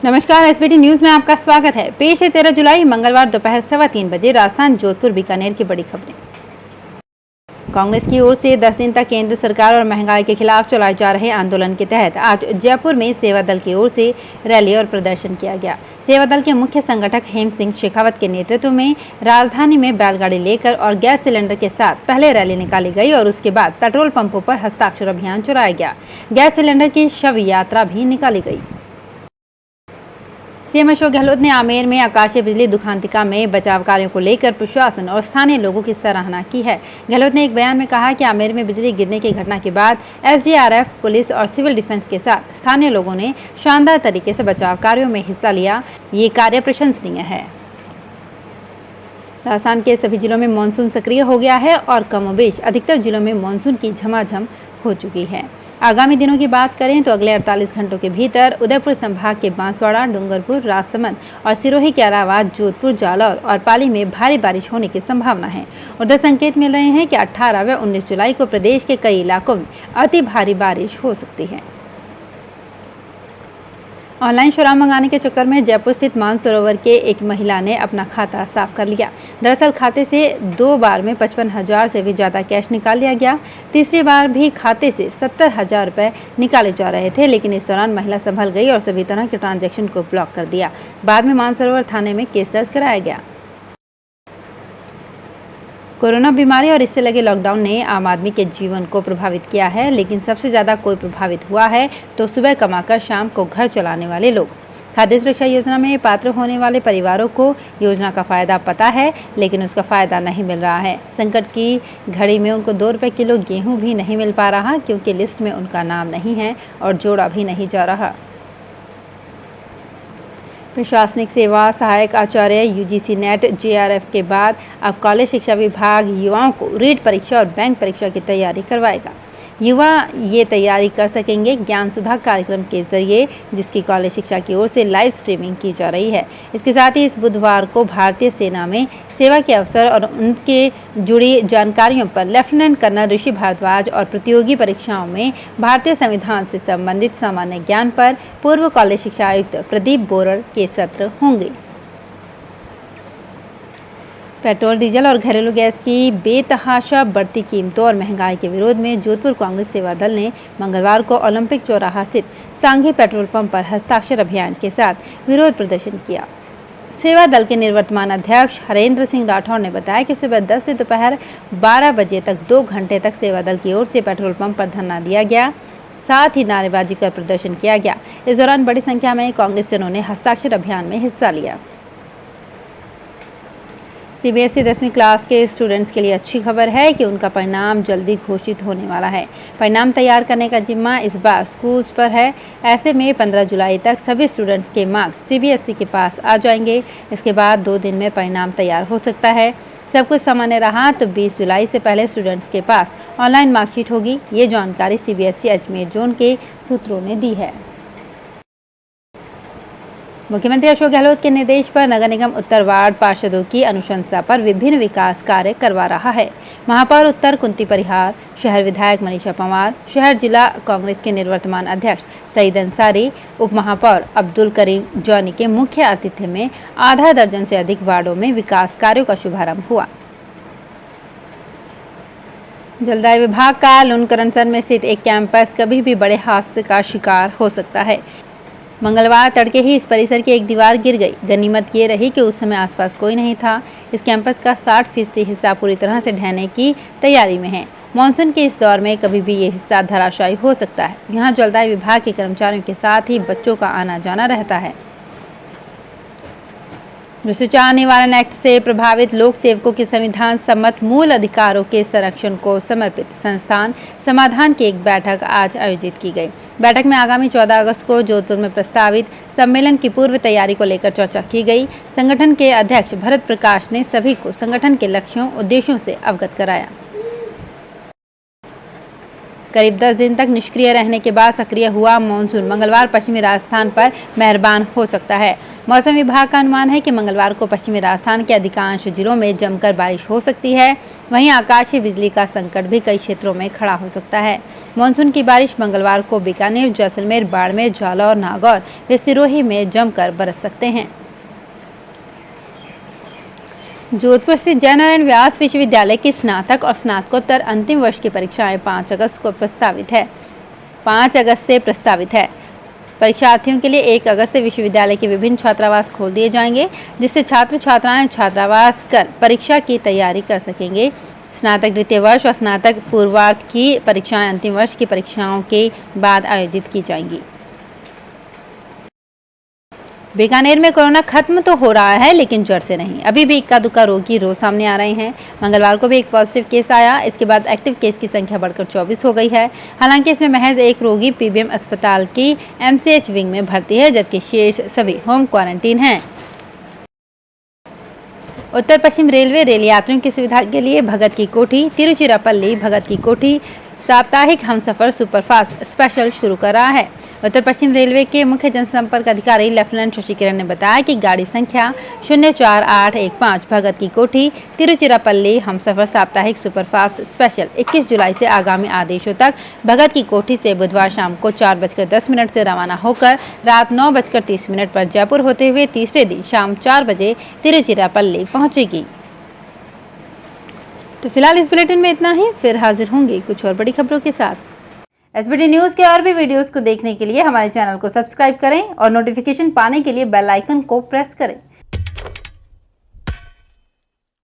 नमस्कार, SBT news में आपका स्वागत है। पेश है 13 जुलाई मंगलवार दोपहर 3:15 बजे राजस्थान जोधपुर बीकानेर की बड़ी खबरें। कांग्रेस की ओर से 10 दिन तक केंद्र सरकार और महंगाई के खिलाफ चलाए जा रहे आंदोलन के तहत आज जयपुर में सेवा दल की ओर से रैली और प्रदर्शन किया गया। सेवा दल के मुख्य संगठक हेम सिंह शेखावत के नेतृत्व में राजधानी में बैलगाड़ी लेकर और गैस सिलेंडर के साथ पहले रैली निकाली गई और उसके बाद पेट्रोल पंपों पर हस्ताक्षर अभियान चलाया गया। गैस सिलेंडर की शव यात्रा भी निकाली गई। सीएम अशोक गहलोत ने आमेर में आकाशीय बिजली दुखांतिका में बचाव कार्यों को लेकर प्रशासन और स्थानीय लोगों की सराहना की है। गहलोत ने एक बयान में कहा कि आमेर में बिजली गिरने की घटना के बाद एसडीआरएफ, पुलिस और सिविल डिफेंस के साथ स्थानीय लोगों ने शानदार तरीके से बचाव कार्यों में हिस्सा लिया। ये कार्य प्रशंसनीय है। राजस्थान के सभी जिलों में मानसून सक्रिय हो गया है और कमोबेश अधिकतर जिलों में मानसून की झमाझम हो चुकी है। आगामी दिनों की बात करें तो अगले 48 घंटों के भीतर उदयपुर संभाग के बांसवाड़ा, डूंगरपुर, राजसमंद और सिरोही के अलावा जोधपुर, जालौर और पाली में भारी बारिश होने की संभावना है। उधर संकेत मिल रहे हैं कि 18 व 19 जुलाई को प्रदेश के कई इलाकों में अति भारी बारिश हो सकती है। ऑनलाइन शराब मंगाने के चक्कर में जयपुर स्थित मानसरोवर के एक महिला ने अपना खाता साफ कर लिया। दरअसल खाते से 2 बार में 55,000 से भी ज्यादा कैश निकाल लिया गया। तीसरी बार भी खाते से 70,000 रुपए निकाले जा रहे थे, लेकिन इस दौरान महिला संभल गई और सभी तरह के ट्रांजैक्शन को ब्लॉक कर दिया। बाद में मानसरोवर थाने में केस दर्ज कराया गया। कोरोना बीमारी और इससे लगे लॉकडाउन ने आम आदमी के जीवन को प्रभावित किया है, लेकिन सबसे ज्यादा कोई प्रभावित हुआ है तो सुबह कमाकर शाम को घर चलाने वाले लोग। खाद्य सुरक्षा योजना में पात्र होने वाले परिवारों को योजना का फायदा पता है, लेकिन उसका फायदा नहीं मिल रहा है। संकट की घड़ी में उनको 2 रुपए किलो गेहूं भी नहीं मिल पा रहा, क्योंकि लिस्ट में उनका नाम नहीं है और जोड़ा भी नहीं जा रहा। प्रशासनिक सेवा सहायक आचार्य यूजीसी नेट जेआरएफ के बाद अब कॉलेज शिक्षा विभाग युवाओं को रीट परीक्षा और बैंक परीक्षा की तैयारी करवाएगा। युवा ये तैयारी कर सकेंगे ज्ञान सुधा कार्यक्रम के जरिए, जिसकी कॉलेज शिक्षा की ओर से लाइव स्ट्रीमिंग की जा रही है। इसके साथ ही इस बुधवार को भारतीय सेना में सेवा के अवसर और उनके जुड़ी जानकारियों पर लेफ्टिनेंट कर्नल ऋषि भारद्वाज और प्रतियोगी परीक्षाओं में भारतीय संविधान से संबंधित सामान्य ज्ञान पर पूर्व कॉलेज शिक्षा आयुक्त प्रदीप बोरर के सत्र होंगे। पेट्रोल, डीजल और घरेलू गैस की बेतहाशा बढ़ती कीमतों और महंगाई के विरोध में जोधपुर कांग्रेस सेवा दल ने मंगलवार को ओलंपिक चौराहा स्थित सांघी पेट्रोल पंप पर हस्ताक्षर अभियान के साथ विरोध प्रदर्शन किया। सेवा दल के निवर्तमान अध्यक्ष हरेंद्र सिंह राठौर ने बताया कि सुबह 10 से दोपहर 12 बजे तक 2 घंटे तक सेवा दल की ओर से पेट्रोल पंप पर धरना दिया गया, साथ ही नारेबाजी कर प्रदर्शन किया गया। इस दौरान बड़ी संख्या में कांग्रेसियों ने हस्ताक्षर अभियान में हिस्सा लिया। सीबीएसई 10वीं क्लास के स्टूडेंट्स के लिए अच्छी खबर है कि उनका परिणाम जल्दी घोषित होने वाला है। परिणाम तैयार करने का जिम्मा इस बार स्कूल्स पर है। ऐसे में 15 जुलाई तक सभी स्टूडेंट्स के मार्क्स सीबीएसई के पास आ जाएंगे। इसके बाद 2 दिन में परिणाम तैयार हो सकता है। सब कुछ सामान्य रहा तो 20 जुलाई से पहले स्टूडेंट्स के पास ऑनलाइन मार्कशीट होगी। ये जानकारी सीबीएसई अजमेर जोन के सूत्रों ने दी है। मुख्यमंत्री अशोक गहलोत के निर्देश पर नगर निगम उत्तर वार्ड पार्षदों की अनुशंसा पर विभिन्न विकास कार्य करवा रहा है। महापौर उत्तर कुंती परिहार, शहर विधायक मनीषा पंवार, शहर जिला कांग्रेस के निवर्तमान अध्यक्ष सईद अंसारी, उप महापौर अब्दुल करीम जॉनी के मुख्य आतिथ्य में आधा दर्जन से अधिक वार्डों में विकास कार्यों का शुभारंभ हुआ। जलदाय विभाग का लुनकरनसन में स्थित एक कैंपस कभी भी बड़े हादसे का शिकार हो सकता है। मंगलवार तड़के ही इस परिसर की एक दीवार गिर गई। गनीमत ये रही कि उस समय आसपास कोई नहीं था। इस कैंपस का 60% हिस्सा पूरी तरह से ढहने की तैयारी में है। मानसून के इस दौर में कभी भी ये हिस्सा धराशायी हो सकता है। यहाँ जलदाय विभाग के कर्मचारियों के साथ ही बच्चों का आना जाना रहता है। भ्रष्टाचार निवारण एक्ट से प्रभावित लोक सेवकों के संविधान सम्मत मूल अधिकारों के संरक्षण को समर्पित संस्थान समाधान की एक बैठक आज आयोजित की गई। बैठक में आगामी 14 अगस्त को जोधपुर में प्रस्तावित सम्मेलन की पूर्व तैयारी को लेकर चर्चा की गई। संगठन के अध्यक्ष भरत प्रकाश ने सभी को संगठन के लक्ष्यों उद्देश्यों से अवगत कराया। करीब 10 दिन तक निष्क्रिय रहने के बाद सक्रिय हुआ मानसून मंगलवार पश्चिमी राजस्थान पर मेहरबान हो सकता है। मौसम विभाग का अनुमान है कि मंगलवार को पश्चिमी राजस्थान के अधिकांश जिलों में जमकर बारिश हो सकती है। वहीं आकाशीय बिजली का संकट भी कई क्षेत्रों में खड़ा हो सकता है। मानसून की बारिश मंगलवार को बीकानेर, जैसलमेर, बाड़मेर, जालौर, नागौर व सिरोही में जमकर बरस सकते हैं। जोधपुर स्थित जयनारायण व्यास विश्वविद्यालय की स्नातक और स्नातकोत्तर अंतिम वर्ष की परीक्षाएं 5 अगस्त को प्रस्तावित है। 5 अगस्त से प्रस्तावित है। परीक्षार्थियों के लिए 1 अगस्त से विश्वविद्यालय के विभिन्न छात्रावास खोल दिए जाएंगे, जिससे छात्र छात्राएं छात्रावास कर परीक्षा की तैयारी कर सकेंगे। स्नातक द्वितीय वर्ष और स्नातक पूर्वार्ध की परीक्षाएं अंतिम वर्ष की परीक्षाओं के बाद आयोजित की जाएंगी। बीकानेर में कोरोना खत्म तो हो रहा है, लेकिन जड़ से नहीं। अभी भी इक्का दुक्का रोगी रोज सामने आ रहे हैं। मंगलवार को भी एक पॉजिटिव केस आया। इसके बाद एक्टिव केस की संख्या बढ़कर 24 हो गई है। हालांकि इसमें महज एक रोगी पीबीएम अस्पताल की एमसीएच विंग में भर्ती है, जबकि शेष सभी होम क्वारंटीन हैं। उत्तर पश्चिम रेलवे रेल यात्रियों की सुविधा के लिए भगत की कोठी, तिरुचिरापल्ली भगत की कोठी साप्ताहिक हमसफर सुपरफास्ट स्पेशल शुरू कर रहा है। उत्तर पश्चिम रेलवे के मुख्य जनसंपर्क अधिकारी लेफ्टिनेंट शशि किरण ने बताया कि गाड़ी संख्या 04815 भगत की कोठी तिरुचिरापल्ली हमसफर साप्ताहिक सुपरफास्ट स्पेशल 21 जुलाई से आगामी आदेशों तक भगत की कोठी से बुधवार शाम को 4:10 से रवाना होकर रात 9:30 पर जयपुर होते हुए तीसरे दिन शाम 4 बजे तिरुचिरापल्ली पहुंचेगी। तो फिलहाल इस बुलेटिन में इतना ही। फिर हाजिर होंगे कुछ और बड़ी खबरों के साथ। एसबीटी न्यूज के और भी वीडियोस को देखने के लिए हमारे चैनल को सब्सक्राइब करें और नोटिफिकेशन पाने के लिए बेल आइकन को प्रेस करें।